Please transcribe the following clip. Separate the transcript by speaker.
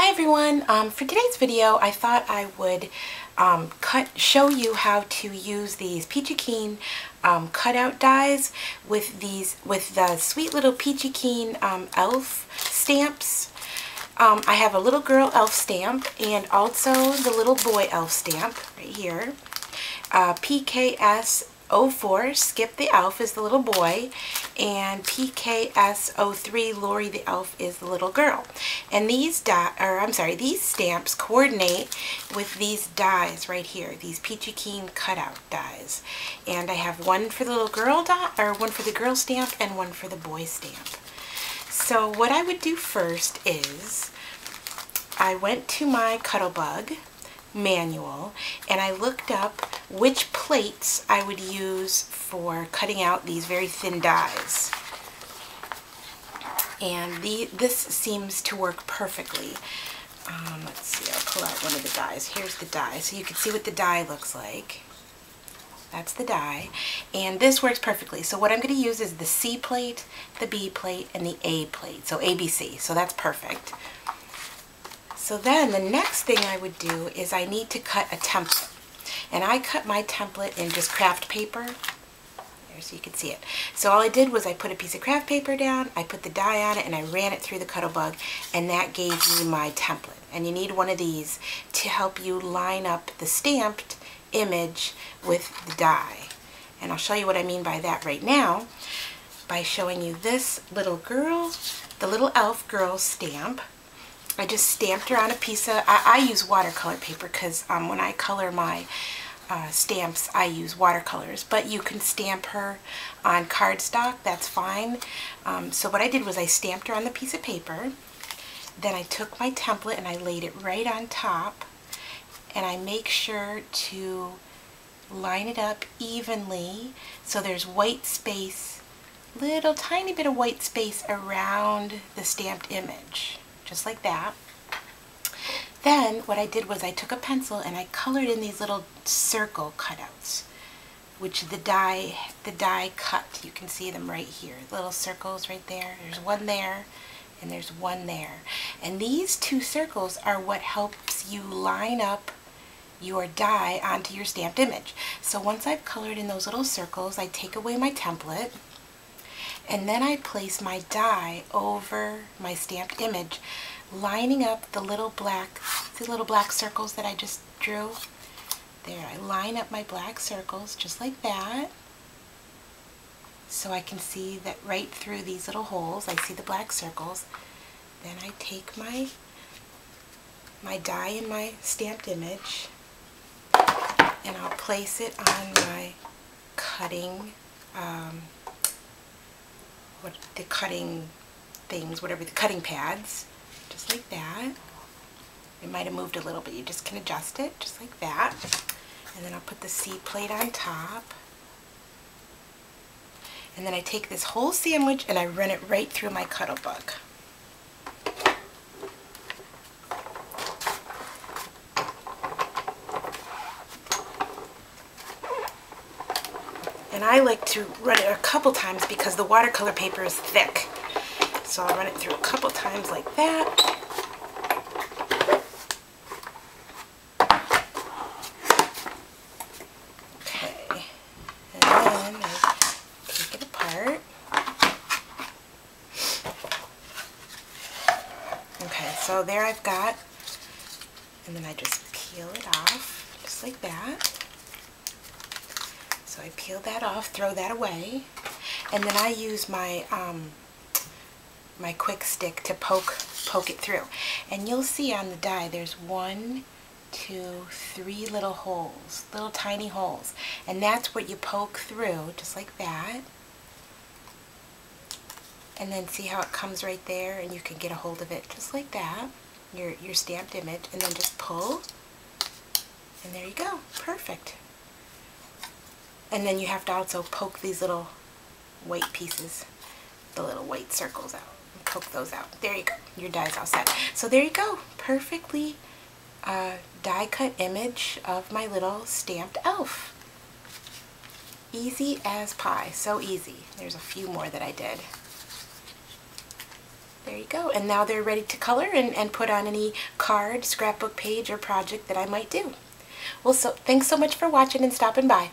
Speaker 1: Hi everyone. For today's video, I thought I would show you how to use these Peachy cutout dies with the sweet little Peachy elf stamps. I have a little girl elf stamp and also the little boy elf stamp right here. PKS04, Skip the elf, is the little boy, and PKS03, Lori the elf, is the little girl. And these these stamps coordinate with these dies right here, these Peachy cutout dies. And I have one for the little girl one for the girl stamp and one for the boy stamp. So what I would do first is I went to my Cuttlebug manual and I looked up which plates I would use for cutting out these very thin dies. And this seems to work perfectly. Let's see, I'll pull out one of the dies. Here's the die, so you can see what the die looks like. That's the die, and this works perfectly. So what I'm going to use is the C plate, the B plate, and the A plate, so ABC, so that's perfect. So then the next thing I would do is I need to cut a template. And I cut my template in just craft paper. There, so you can see it. So all I did was I put a piece of craft paper down, I put the die on it, and I ran it through the Cuttlebug, and that gave me my template. And you need one of these to help you line up the stamped image with the die. And I'll show you what I mean by that right now by showing you this little girl, the little elf girl stamp. I just stamped her on a piece of, I use watercolor paper because when I color my stamps I use watercolors, but you can stamp her on cardstock, that's fine. So what I did was I stamped her on the piece of paper, then I took my template and I laid it right on top, and I make sure to line it up evenly so there's white space, little tiny bit of white space around the stamped image. Just like that. Then what I did was I took a pencil and I colored in these little circle cutouts, which the die cut. You can see them right here, little circles right there. There's one there and there's one there. And these two circles are what helps you line up your die onto your stamped image. So once I've colored in those little circles, I take away my template, and then I place my die over my stamped image, lining up the little black circles that I just drew. There, I line up my black circles just like that, so I can see that right through these little holes. I see the black circles. Then I take my die in my stamped image, and I'll place it on my cutting the cutting pads, just like that. It might have moved a little bit, you just can adjust it, just like that. And then I'll put the C plate on top. And then I take this whole sandwich and I run it right through my Cuttlebug. And I like to run it a couple times because the watercolor paper is thick. So I'll run it through a couple times like that. Okay. And then I take it apart. Okay, so there I've got, and then I just peel it off, just like that. So I peel that off, throw that away, and then I use my my quick stick to poke it through. And you'll see on the die there's 1, 2, 3 little holes, little tiny holes, and that's what you poke through, just like that. And then see how it comes right there, and you can get a hold of it just like that, your stamped image, and then just pull, and there you go, perfect. And then you have to also poke these little white pieces, the little white circles out, and poke those out. There you go, your die's all set. So there you go, perfectly die cut image of my little stamped elf. Easy as pie, so easy. There's a few more that I did. There you go. And now they're ready to color and put on any card, scrapbook page, or project that I might do. Well, so thanks so much for watching and stopping by.